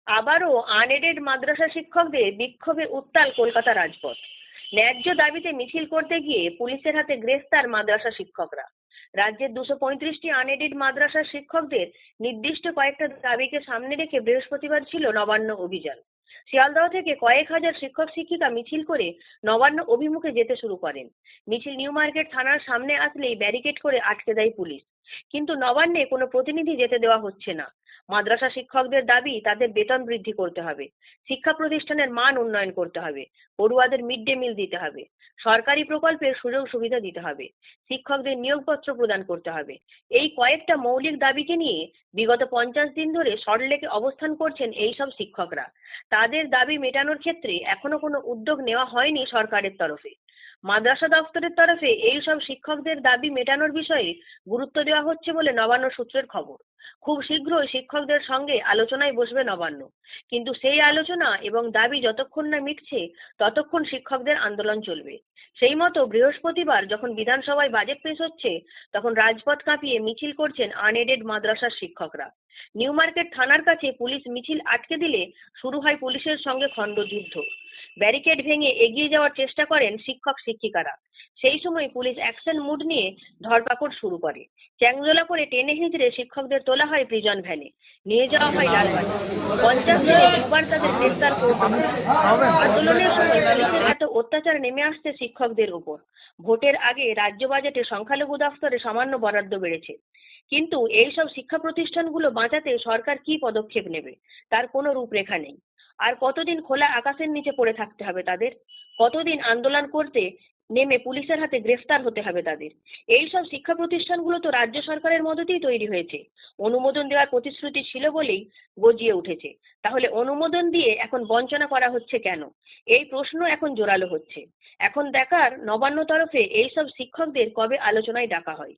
আবারও আনএডেড মাদ্রাসা শিক্ষকদের বিক্ষোভে উত্তাল কলকাতা রাজপথ। ন্যায্য দাবিতে মিছিল করতে গিয়ে পুলিশের হাতে গ্রেফতার মাদ্রাসা শিক্ষকরা। রাজ্যের 235টি আনএডেড মাদ্রাসা শিক্ষকদের নির্দিষ্ট কয়েকটা দাবিকে সামনে রেখে বৃহস্পতিবার ছিল নবান্ন অভিযান। শিয়ালদহ থেকে কয়েক হাজার শিক্ষক শিক্ষিকা মিছিল করে নবান্ন অভিমুখে যেতে শুরু করেন। মিছিল নিউ মার্কেট থানার সামনে আসলেই ব্যারিকেড করে আটকে দেয় পুলিশ। কিন্তু নবান্নে কোনো প্রতিনিধি যেতে দেওয়া হচ্ছে না। মাদ্রাসা শিক্ষকদের দাবি তাদের বেতন বৃদ্ধি করতে হবে, শিক্ষা প্রতিষ্ঠানের মান উন্নয়ন করতে হবে, পড়ুয়াদের মিড ডে মিল দিতে হবে, সরকারি প্রকল্পের সুযোগ সুবিধা দিতে হবে, শিক্ষকদের নিয়োগপত্র প্রদান করতে হবে। এই কয়েকটা মৌলিক দাবিকে নিয়ে বিগত 50 দিন ধরে সল্টলেকে অবস্থান করছেন এই সব শিক্ষকরা। তাদের দাবি মেটানোর ক্ষেত্রে এখনো কোনো উদ্যোগ নেওয়া হয়নি সরকারের তরফে। মাদ্রাসা দপ্তরের তরফে এই সব শিক্ষকদের দাবি মেটানোর বিষয়ে গুরুত্ব দেওয়া হচ্ছে বলে নবান্ন সূত্রের খবর। খুব শীঘ্রই শিক্ষকদের সঙ্গে আলোচনায় বসবে নবান্ন, কিন্তু সেই আলোচনা এবং দাবি যতক্ষণ না মিটছে ততক্ষণ শিক্ষকদের আন্দোলন চলবে। সেই মতো বৃহস্পতিবার যখন বিধানসভায় বাজেট পেশ হচ্ছে তখন রাজপথ কাঁপিয়ে মিছিল করছেন আনএডেড মাদ্রাসার শিক্ষকরা। নিউ মার্কেট থানার কাছে পুলিশ মিছিল আটকে দিলে শুরু হয় পুলিশের সঙ্গে খণ্ডযুদ্ধ। ব্যারিকেড ভেঙে এগিয়ে যাওয়ার চেষ্টা করেন শিক্ষক শিক্ষিকারা। সেই সময় পুলিশ অ্যাকশন মুড নিয়ে ধরপাকড় শুরু করে। চ্যাংদোলা করে টেনে হিঁচড়ে শিক্ষকদের তোলা হয় প্রিজন ভ্যানে, নিয়ে যাওয়া হয় লালবাজার। 50 দিনে দুবার তাদের গ্রেফতার করতে হয়। আন্দোলনের সময় পুলিশের এত অত্যাচার নেমে আসছে শিক্ষকদের উপর। ভোটের আগে রাজ্য বাজেটে সংখ্যালঘু দফতরে সামান্য বরাদ্দ বেড়েছে, কিন্তু এইসব শিক্ষা প্রতিষ্ঠানগুলো বাঁচাতে সরকার কি পদক্ষেপ নেবে তার কোনো রূপরেখা নেই। আর কতদিন খোলা আকাশের নিচে পড়ে থাকতে হবে তাদের? কতদিন আন্দোলন করতে নেমে পুলিশের হাতে গ্রেফতার হতে হবে তাদের? এইসব শিক্ষা প্রতিষ্ঠানগুলো তো রাজ্য সরকারের মদতেই তৈরি হয়েছে, অনুমোদন দেওয়ার প্রতিশ্রুতি ছিল বলেই গজিয়ে উঠেছে। তাহলে অনুমোদন দিয়ে এখন বঞ্চনা করা হচ্ছে কেন? এই প্রশ্ন এখন জোরালো হচ্ছে। এখন দেখার নবান্ন তরফে এইসব শিক্ষকদের কবে আলোচনায় ডাকা হয়।